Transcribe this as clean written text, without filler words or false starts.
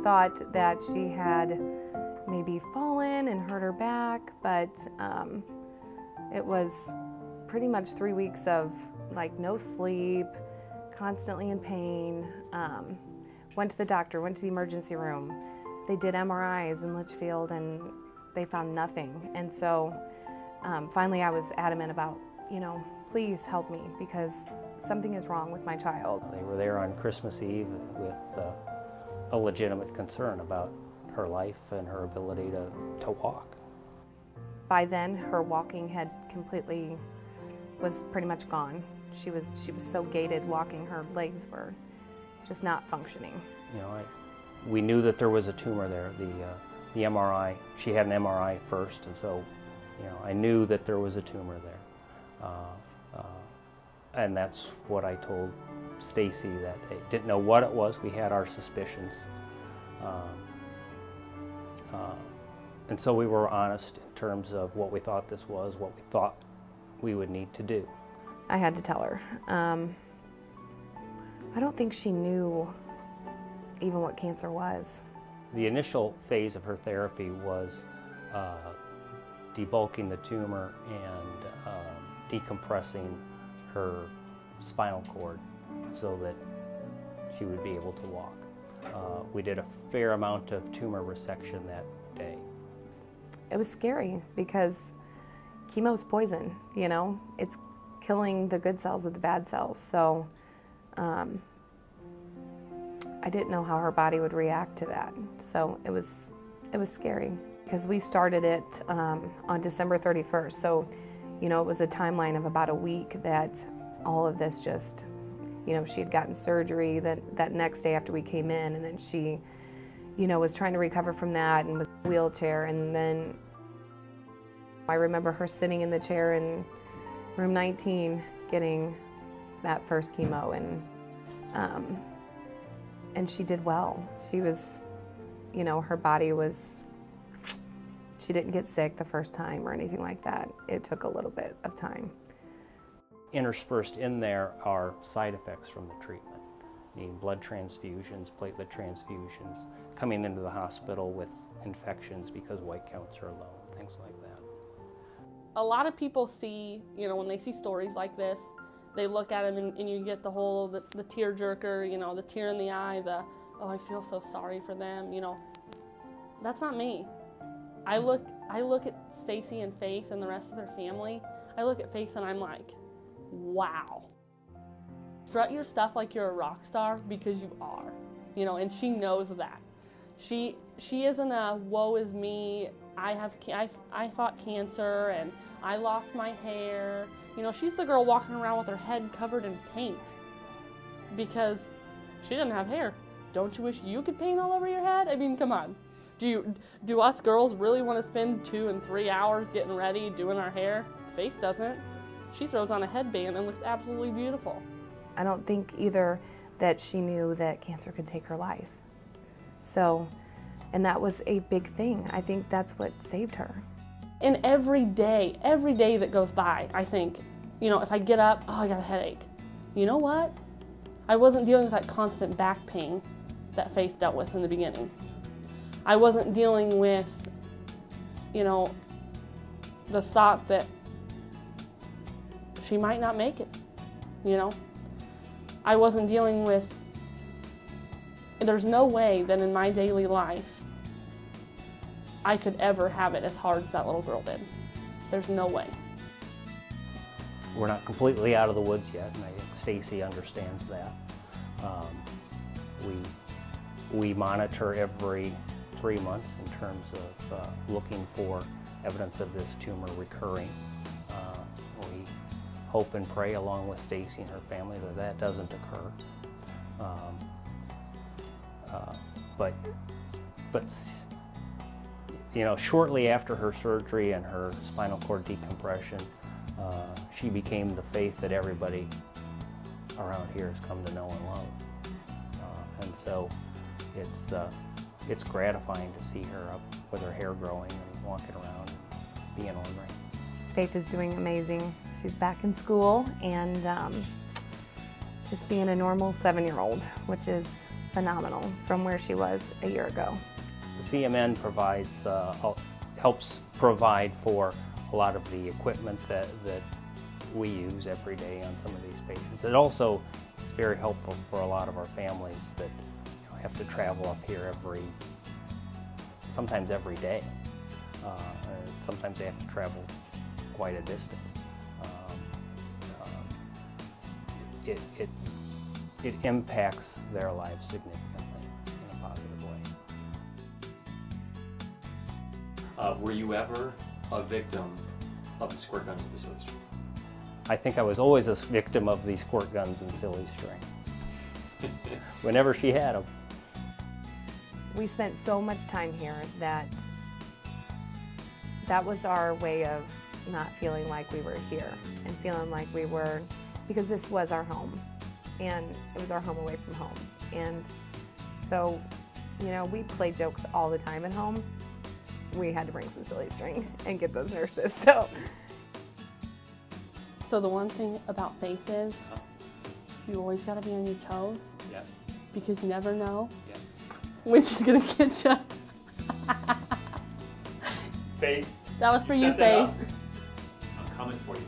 thought that she had maybe fallen and hurt her back, but it was pretty much 3 weeks of like no sleep, constantly in pain. Went to the doctor, went to the emergency room. They did MRIs in Litchfield and they found nothing. And so finally I was adamant about, you know, please help me because something is wrong with my child. They were there on Christmas Eve with a legitimate concern about her life and her ability to walk. By then, her walking had was pretty much gone. She was so gated walking, her legs were just not functioning. You know, we knew that there was a tumor there. The MRI, she had an MRI first, and so, you know, I knew that there was a tumor there. And that's what I told Stacy, that I didn't know what it was. We had our suspicions. And so we were honest in terms of what we thought this was, what we thought we would need to do. I had to tell her. I don't think she knew even what cancer was. The initial phase of her therapy was debulking the tumor and decompressing her spinal cord so that she would be able to walk. We did a fair amount of tumor resection that day. It was scary because chemo's poison, you know? It's killing the good cells with the bad cells. So I didn't know how her body would react to that. So it was scary because we started it on December 31st. So, you know, it was a timeline of about a week that all of this just, you know, she had gotten surgery that next day after we came in, and then she, you know, was trying to recover from that and was in a wheelchair. And then I remember her sitting in the chair in room 19 getting that first chemo, and she did well. She was, you know, her body was, she didn't get sick the first time or anything like that. It took a little bit of time. Interspersed in there are side effects from the treatment, needing blood transfusions, platelet transfusions, coming into the hospital with infections because white counts are low, things like that. A lot of people see, you know, when they see stories like this, they look at them and you get the whole, the tear jerker, you know, the tear in the eye, oh, I feel so sorry for them, you know. That's not me. I look at Stacy and Faith and the rest of their family. I look at Faith and I'm like, wow. Strut your stuff like you're a rock star because you are, you know, and she knows that. She isn't a woe is me, I fought cancer and I lost my hair. You know, she's the girl walking around with her head covered in paint because she didn't have hair. Don't you wish you could paint all over your head? I mean, come on. Do us girls really want to spend 2 and 3 hours getting ready, doing our hair? Faith doesn't. She throws on a headband and looks absolutely beautiful. I don't think either that she knew that cancer could take her life. So, and that was a big thing. I think that's what saved her. And every day that goes by, I think, you know, if I get up, oh, I got a headache. You know what? I wasn't dealing with that constant back pain that Faith dealt with in the beginning. I wasn't dealing with, you know, the thought that she might not make it, you know? I wasn't dealing with, there's no way that in my daily life I could ever have it as hard as that little girl did. There's no way. We're not completely out of the woods yet, and I think Stacy understands that. We monitor every 3 months in terms of looking for evidence of this tumor recurring. We hope and pray along with Stacy and her family that that doesn't occur. But you know, shortly after her surgery and her spinal cord decompression, she became the Faith that everybody around here has come to know and love. And so it's gratifying to see her up with her hair growing and walking around and being ornery. Faith is doing amazing. She's back in school and just being a normal 7-year-old, which is phenomenal from where she was a year ago. The CMN helps provide for a lot of the equipment that we use every day on some of these patients. It also is very helpful for a lot of our families that have to travel up here sometimes every day. Sometimes they have to travel quite a distance. It impacts their lives significantly in a positive way. Were you ever a victim of the squirt guns of the silly string? I think I was always a victim of these squirt guns and silly string. Whenever she had them. We spent so much time here that was our way of not feeling like we were here and feeling like we were, because this was our home and it was our home away from home. And so, you know, we play jokes all the time at home. We had to bring some silly string and get those nurses. So the one thing about faith is you always got to be on your toes. Yeah. Because you never know Yeah. when she's going to get you. Faith. That was for you, set that Faith. up. I'm coming for you.